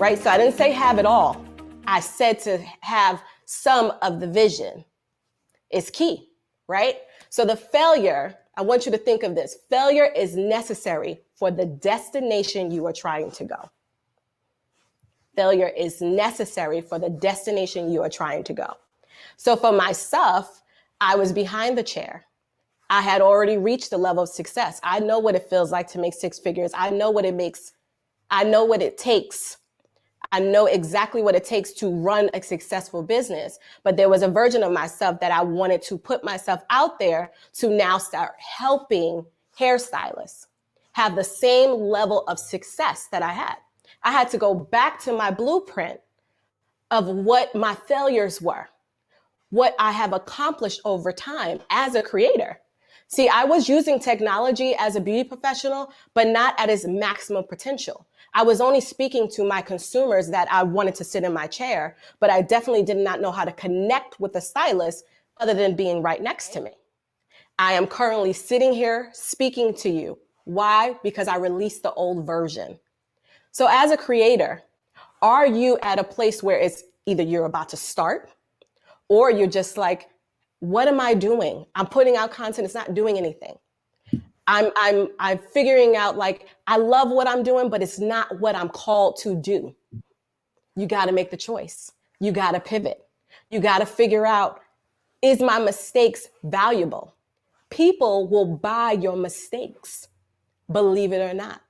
right? So I didn't say have it all. I said to have some of the vision is key, right? So the failure, I want you to think of this. Failure is necessary for the destination you are trying to go. Failure is necessary for the destination you are trying to go. So for myself, I was behind the chair. I had already reached the level of success. I know what it feels like to make six figures. I know what it makes. I know what it takes. I know exactly what it takes to run a successful business. But there was a version of myself that I wanted to put myself out there to now start helping hairstylists have the same level of success that I had. I had to go back to my blueprint of what my failures were, what I have accomplished over time as a creator. See, I was using technology as a beauty professional, but not at its maximum potential. I was only speaking to my consumers that I wanted to sit in my chair, but I definitely did not know how to connect with a stylist other than being right next to me. I am currently sitting here speaking to you. Why? Because I released the old version. So as a creator, are you at a place where it's either you're about to start or you're just like, what am I doing? I'm putting out content. It's not doing anything. I'm figuring out like, I love what I'm doing, but it's not what I'm called to do. You got to make the choice. You got to pivot. You got to figure out, is my mistakes valuable? People will buy your mistakes, believe it or not.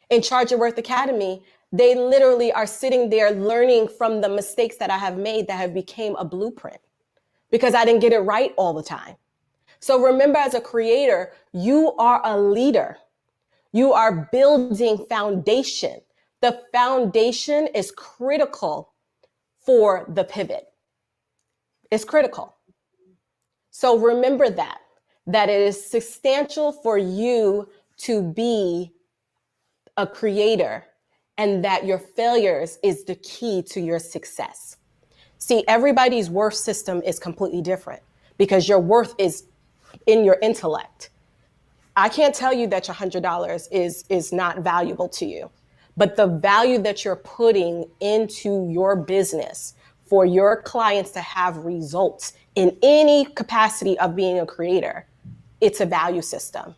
In Charge Your Worth Academy, they literally are sitting there learning from the mistakes that I have made that have become a blueprint because I didn't get it right all the time. So remember, as a creator, you are a leader. You are building foundation. The foundation is critical for the pivot. It's critical. So remember that it is substantial for you to be a creator and that your failures is the key to your success. See, everybody's worth system is completely different because your worth is in your intellect. I can't tell you that your $100 is not valuable to you, but the value that you're putting into your business for your clients to have results in any capacity of being a creator, it's a value system.